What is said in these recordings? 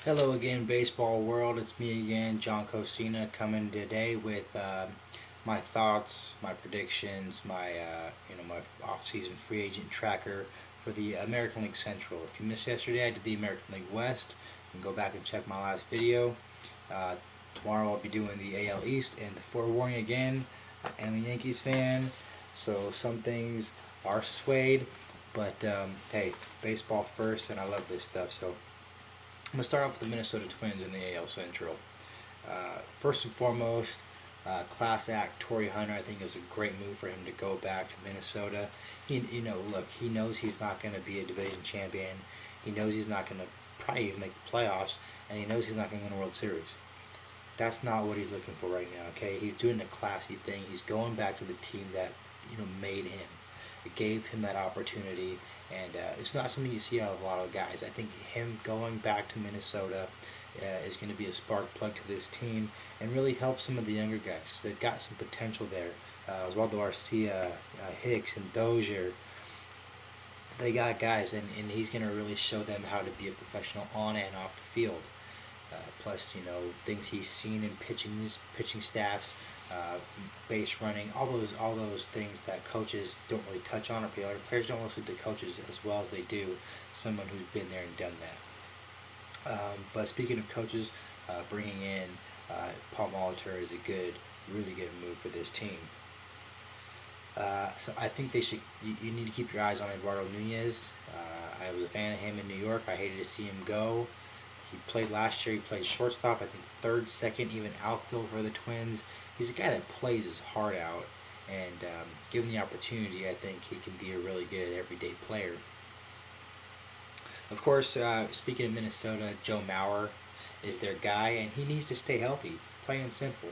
Hello again, baseball world. It's me again, John Cosina, coming today with my thoughts, my predictions, my off-season free agent tracker for the American League Central. If you missed yesterday, I did the American League West. You can go back and check my last video. Uh, Tomorrow I'll be doing the AL East, and the forewarning again, I am a Yankees fan, so some things are swayed. But hey, baseball first, and I love this stuff. So I'm going to start off with the Minnesota Twins in the AL Central. First and foremost, class act Torrey Hunter. I think is a great move for him to go back to Minnesota. He knows he's not going to be a division champion. He knows he's not going to probably even make the playoffs, and he knows he's not going to win a World Series. That's not what he's looking for right now. Okay, he's doing a classy thing. He's going back to the team that made him. It gave him that opportunity, and it's not something you see out of a lot of guys. I think him going back to Minnesota is going to be a spark plug to this team and really help some of the younger guys because they've got some potential there. Oswaldo Arcia, Hicks, and Dozier. They got guys, and he's going to really show them how to be a professional on and off the field. Plus, things he's seen in pitching staffs, base running, all those things that coaches don't really touch on, or players don't listen to coaches as well as they do someone who's been there and done that. But speaking of coaches, bringing in Paul Molitor is a really good move for this team. So I think they should. You need to keep your eyes on Eduardo Nunez. I was a fan of him in New York. I hated to see him go. He played last year. He played shortstop, I think third, second, even outfield for the Twins. He's a guy that plays his heart out, and given the opportunity, I think he can be a really good everyday player. Of course, speaking of Minnesota, Joe Mauer is their guy, and he needs to stay healthy, plain and simple.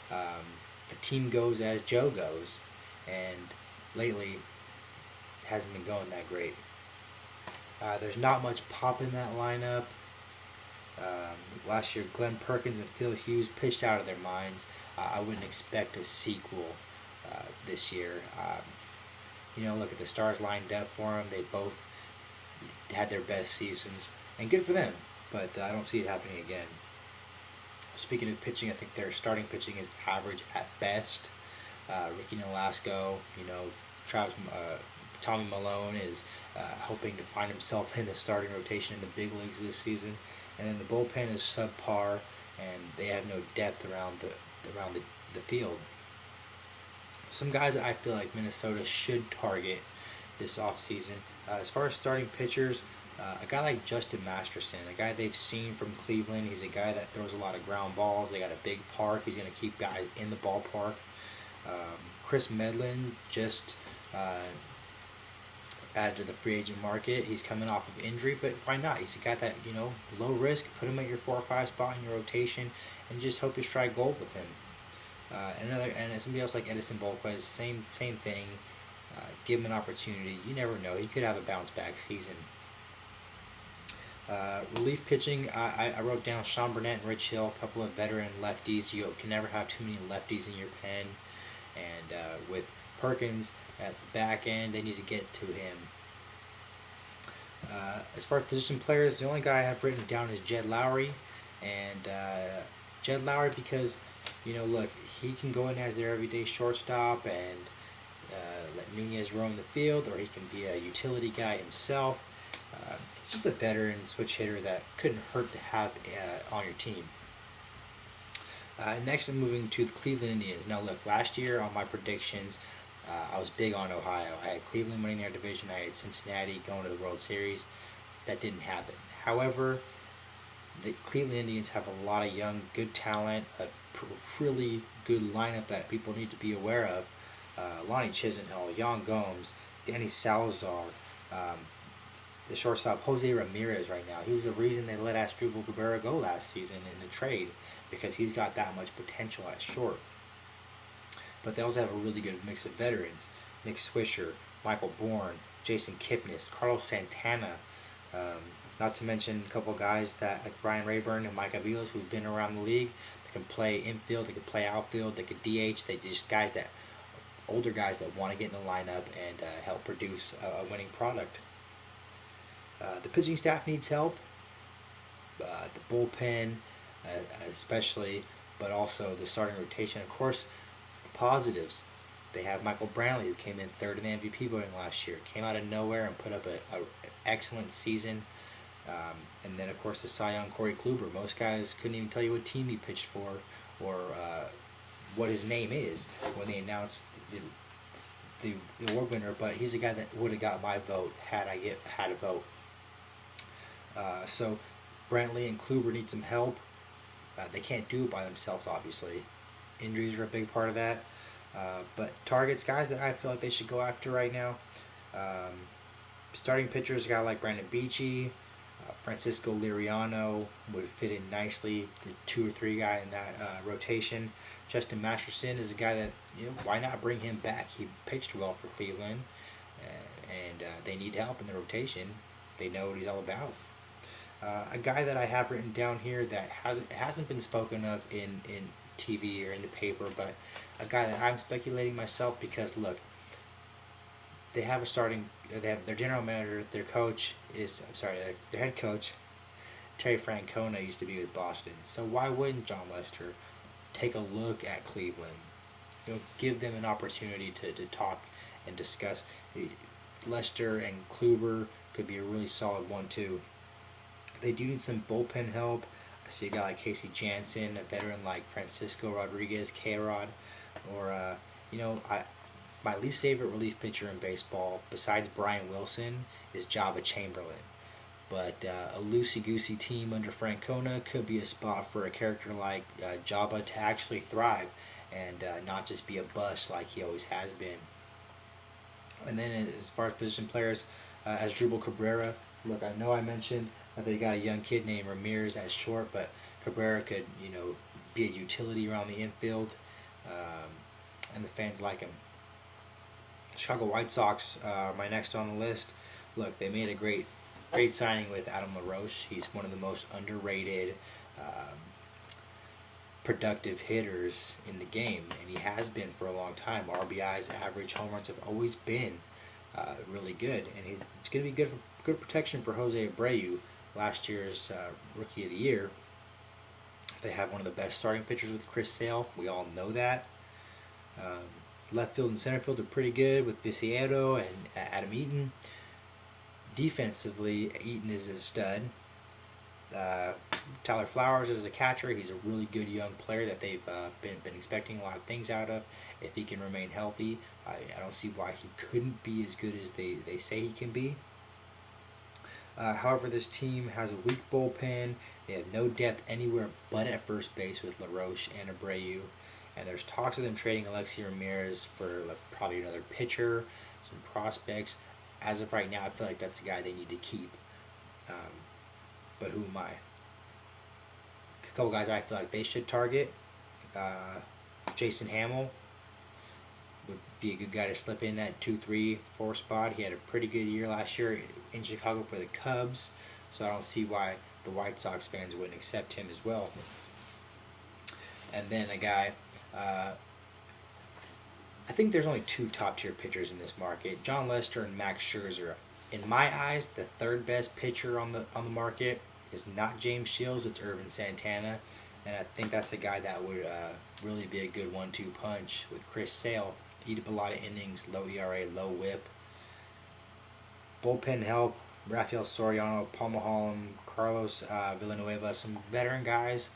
The team goes as Joe goes, and lately hasn't been going that great. There's not much pop in that lineup. Last year, Glenn Perkins and Phil Hughes pitched out of their minds. I wouldn't expect a sequel this year. Look at the stars lined up for them. They both had their best seasons, and good for them. But I don't see it happening again. Speaking of pitching, I think their starting pitching is average at best. Ricky Nolasco, Tommy Malone is hoping to find himself in the starting rotation in the big leagues this season. And then the bullpen is subpar, and they have no depth around the field. Some guys that I feel like Minnesota should target this offseason. As far as starting pitchers, a guy like Justin Masterson, a guy they've seen from Cleveland. He's a guy that throws a lot of ground balls. They got a big park. He's going to keep guys in the ballpark. Chris Medlin just added to the free agent market. He's coming off of injury, but why not? He's a guy that, low risk, put him at your 4 or 5 spot in your rotation, and just hope you strike gold with him. And somebody else like Edison Volquez, same thing. Give him an opportunity. You never know. He could have a bounce back season. Relief pitching, I wrote down Sean Burnett and Rich Hill, a couple of veteran lefties. You can never have too many lefties in your pen. And with Perkins at the back end, they need to get to him. As far as position players, the only guy I have written down is Jed Lowry. And Jed Lowry because, look, he can go in as their everyday shortstop and let Nunez roam the field, or he can be a utility guy himself. He's just a veteran switch hitter that couldn't hurt to have on your team. Next, I'm moving to the Cleveland Indians. Now, look, last year on my predictions, I was big on Ohio. I had Cleveland winning their division. I had Cincinnati going to the World Series. That didn't happen. However, the Cleveland Indians have a lot of young, good talent, a really good lineup that people need to be aware of. Lonnie Chisenhall, Yan Gomes, Danny Salazar, the shortstop Jose Ramirez right now. He was the reason they let Asdrubal Cabrera go last season in the trade, because he's got that much potential at short. But they also have a really good mix of veterans. Nick Swisher, Michael Bourne, Jason Kipnis, Carlos Santana, not to mention a couple of guys that like Brian Rayburn and Mike Aviles, who've been around the league. They can play infield, they can play outfield, they can DH. They just older guys that want to get in the lineup and help produce a winning product. The pitching staff needs help. the bullpen, especially, but also the starting rotation. Of course, the positives. They have Michael Brantley, who came in third in the MVP voting last year, came out of nowhere and put up an excellent season. And then, of course, the Cy Young Corey Kluber. Most guys couldn't even tell you what team he pitched for or what his name is when they announced the award winner. But he's a guy that would have got my vote had I had a vote. So Brantley and Kluber need some help. They can't do it by themselves, obviously. Injuries are a big part of that. But targets, guys that I feel like they should go after right now. Starting pitchers, a guy like Brandon Beachy, Francisco Liriano would fit in nicely. The 2 or 3 guy in that rotation. Justin Masterson is a guy that, why not bring him back? He pitched well for Cleveland, and they need help in the rotation. They know what he's all about. A guy that I have written down here that hasn't been spoken of in TV or in the paper, but a guy that I'm speculating myself because look, they have their general manager, their head coach, Terry Francona used to be with Boston. So why wouldn't John Lester take a look at Cleveland? Give them an opportunity to talk and discuss. Lester and Kluber could be a really solid 1-2. They do need some bullpen help. I see a guy like Casey Jansen, a veteran like Francisco Rodriguez, K-Rod, or my least favorite relief pitcher in baseball, besides Brian Wilson, is Jabba Chamberlain. But a loosey-goosey team under Francona could be a spot for a character like Jabba to actually thrive and not just be a bust like he always has been. And then as far as position players, Asdrubal Cabrera, look, I know I mentioned that they got a young kid named Ramirez at short, but Cabrera could, be a utility around the infield, and the fans like him. Chicago White Sox are my next on the list. Look, they made a great signing with Adam LaRoche. He's one of the most underrated, productive hitters in the game, and he has been for a long time. RBIs, average home runs have always been really good, and it's going to be good protection for Jose Abreu, last year's Rookie of the Year. They have one of the best starting pitchers with Chris Sale. We all know that. Left field and center field are pretty good with Viciedo and Adam Eaton. Defensively, Eaton is a stud. Tyler Flowers is a catcher. He's a really good young player that they've been expecting a lot of things out of. If he can remain healthy, I don't see why he couldn't be as good as they say he can be. However, this team has a weak bullpen. They have no depth anywhere but at first base with LaRoche and Abreu. And there's talks of them trading Alexi Ramirez for probably another pitcher, some prospects. As of right now, I feel like that's a guy they need to keep. But who am I? A couple guys I feel like they should target. Jason Hamill would be a good guy to slip in that 2, 3, 4 spot. He had a pretty good year last year in Chicago for the Cubs, so I don't see why the White Sox fans wouldn't accept him as well. And then a guy, I think there's only 2 top-tier pitchers in this market, John Lester and Max Scherzer. In my eyes, the third best pitcher on the market is not James Shields, it's Irvin Santana, and I think that's a guy that would really be a good 1-2 punch with Chris Sale. Eat up a lot of innings, low ERA, low WHIP. Bullpen help, Rafael Soriano, Paul Mulholland, Carlos Villanueva, some veteran guys.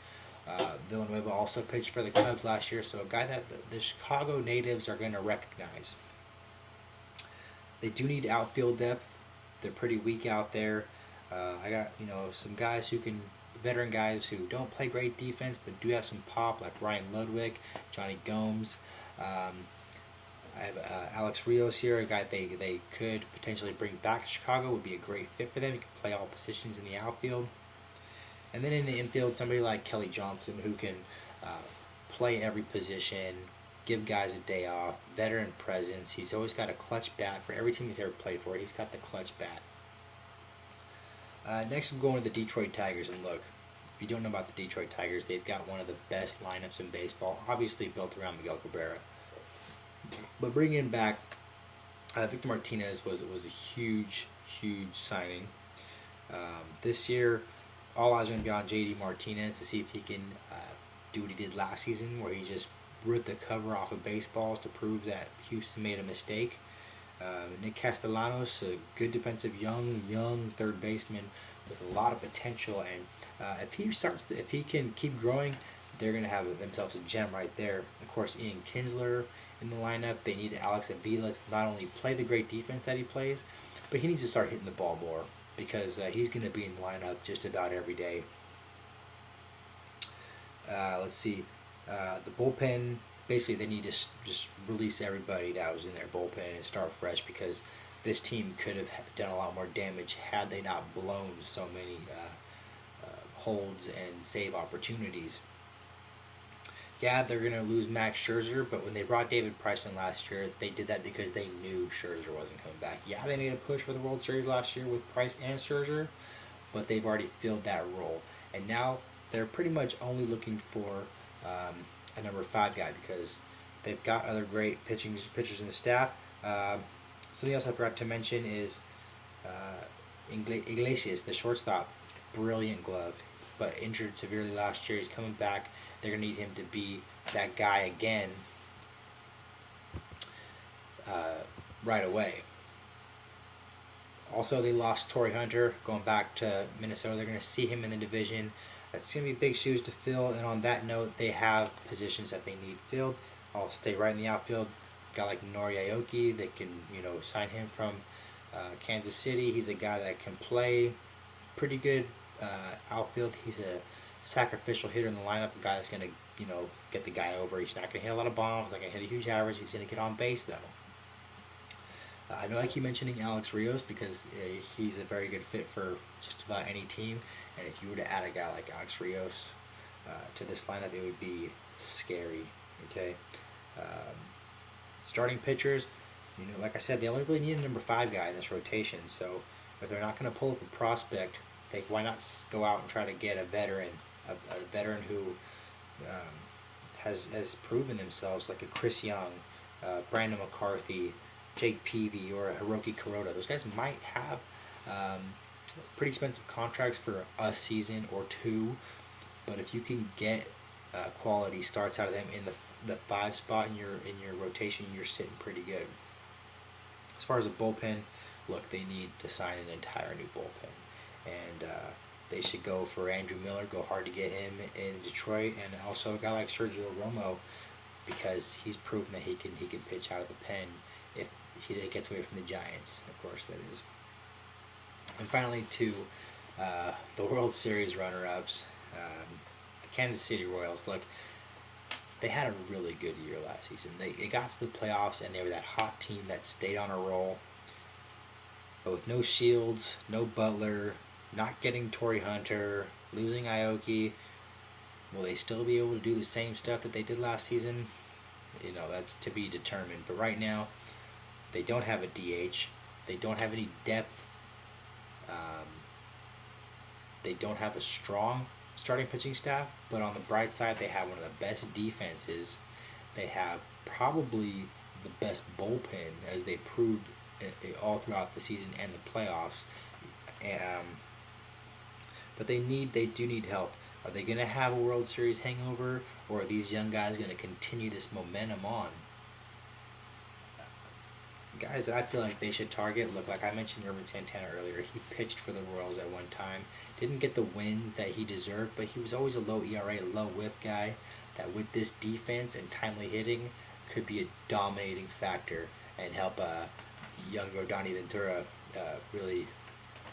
Villanueva also pitched for the Cubs last year, so a guy that the Chicago natives are going to recognize. They do need outfield depth. They're pretty weak out there. I got some guys veteran guys who don't play great defense but do have some pop, like Ryan Ludwig, Johnny Gomes. I have Alex Rios here, a guy they could potentially bring back to Chicago. Would be a great fit for them. He can play all positions in the outfield. And then in the infield, somebody like Kelly Johnson who can play every position, give guys a day off, veteran presence. He's always got a clutch bat for every team he's ever played for. He's got the clutch bat. Next, I'm going to the Detroit Tigers. And look, if you don't know about the Detroit Tigers, they've got one of the best lineups in baseball, obviously built around Miguel Cabrera. But bringing back Victor Martinez was a huge signing. This year, all eyes are going to be on JD Martinez to see if he can do what he did last season, where he just ripped the cover off of baseballs to prove that Houston made a mistake. Nick Castellanos, a good defensive young third baseman with a lot of potential, and if he can keep growing, they're going to have themselves a gem right there. Of course, Ian Kinsler in the lineup. They need Alex Avila to not only play the great defense that he plays, but he needs to start hitting the ball more, because he's going to be in the lineup just about every day. Let's see. The bullpen, basically they need to just release everybody that was in their bullpen and start fresh, because this team could have done a lot more damage had they not blown so many holds and save opportunities. Yeah, they're going to lose Max Scherzer, but when they brought David Price in last year, they did that because they knew Scherzer wasn't coming back. Yeah, they made a push for the World Series last year with Price and Scherzer, but they've already filled that role. And now they're pretty much only looking for a number 5 guy, because they've got other great pitchers in the staff. Something else I forgot to mention is Iglesias, the shortstop. Brilliant glove, but injured severely last year. He's coming back. They're going to need him to be that guy again right away. Also, they lost Torrey Hunter going back to Minnesota. They're going to see him in the division. That's going to be big shoes to fill. And on that note, they have positions that they need filled. I'll stay right in the outfield. A guy like Nori Aoki, they can sign him from Kansas City. He's a guy that can play pretty good outfield. He's a sacrificial hitter in the lineup, a guy that's going to get the guy over. He's not going to hit a lot of bombs, not going to hit a huge average. He's going to get on base though. I know I keep mentioning Alex Rios because he's a very good fit for just about any team, and if you were to add a guy like Alex Rios to this lineup, it would be scary. Okay, starting pitchers, like I said, they only really need a number 5 guy in this rotation. So if they're not going to pull up a prospect, why not go out and try to get a veteran, a veteran who has proven themselves, like a Chris Young, Brandon McCarthy, Jake Peavy, or a Hiroki Kuroda. Those guys might have pretty expensive contracts for a season or 2, but if you can get quality starts out of them in the 5 spot in your rotation, you're sitting pretty good. As far as a bullpen, look, they need to sign an entire new bullpen. And they should go for Andrew Miller, go hard to get him in Detroit, and also a guy like Sergio Romo, because he's proven that he can pitch out of the pen if he gets away from the Giants, of course, that is. And finally, to the World Series runner-ups, the Kansas City Royals. Look, they had a really good year last season. They got to the playoffs, and they were that hot team that stayed on a roll. But with no Shields, no Butler, not getting Torrey Hunter, losing Aoki, will they still be able to do the same stuff that they did last season? That's to be determined. But right now, they don't have a DH. They don't have any depth. They don't have a strong starting pitching staff. But on the bright side, they have one of the best defenses. They have probably the best bullpen, as they proved all throughout the season and the playoffs. But they do need help. Are they going to have a World Series hangover, or are these young guys going to continue this momentum on? Guys that I feel like they should target, look, like I mentioned Urban Santana earlier, he pitched for the Royals at one time. Didn't get the wins that he deserved, but he was always a low ERA, low whip guy that with this defense and timely hitting could be a dominating factor and help young Rodani Ventura really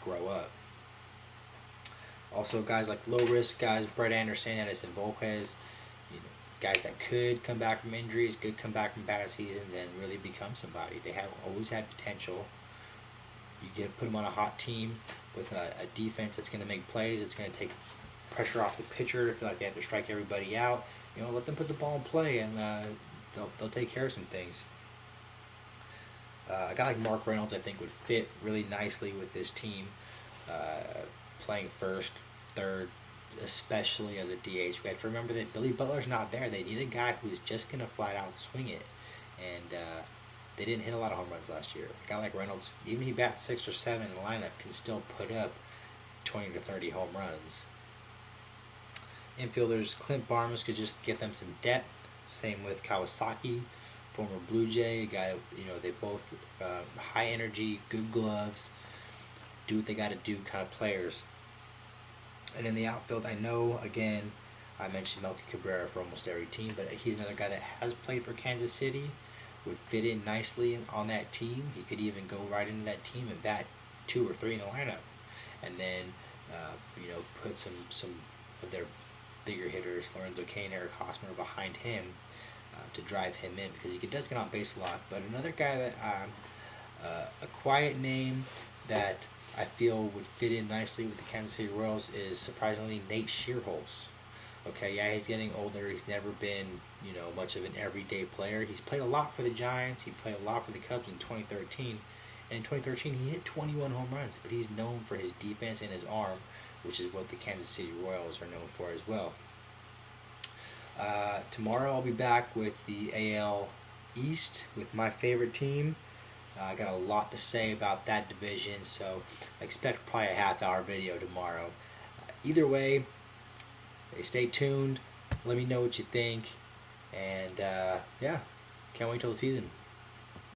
grow up. Also, guys like low-risk guys, Brett Anderson, Edison Volquez, guys that could come back from injuries, could come back from bad seasons and really become somebody. They have always had potential. You put them on a hot team with a defense that's going to make plays. It's going to take pressure off the pitcher to feel like they have to strike everybody out. Let them put the ball in play, and they'll take care of some things. A guy like Mark Reynolds, I think, would fit really nicely with this team, playing first, third, especially as a DH. We have to remember that Billy Butler's not there. They need a guy who's just going to flat out swing it. And they didn't hit a lot of home runs last year. A guy like Reynolds, even if he bats 6 or 7 in the lineup, can still put up 20 to 30 home runs. Infielders, Clint Barnes could just get them some depth. Same with Kawasaki, former Blue Jay, a guy, they both high energy, good gloves, do what they got to do kind of players. And in the outfield, I know, again, I mentioned Melky Cabrera for almost every team, but he's another guy that has played for Kansas City, would fit in nicely on that team. He could even go right into that team and bat 2 or 3 in the lineup. And then, put some of their bigger hitters, Lorenzo Cain, Eric Hosmer, behind him to drive him in, because he does get on base a lot. But another guy that, a quiet name that I feel would fit in nicely with the Kansas City Royals is, surprisingly, Nate Shearholz. Okay, yeah, he's getting older. He's never been, much of an everyday player. He's played a lot for the Giants. He played a lot for the Cubs in 2013. And in 2013, he hit 21 home runs. But he's known for his defense and his arm, which is what the Kansas City Royals are known for as well. Tomorrow I'll be back with the AL East with my favorite team. I got a lot to say about that division, so expect probably a half-hour video tomorrow. Either way, stay tuned. Let me know what you think. And, can't wait till the season.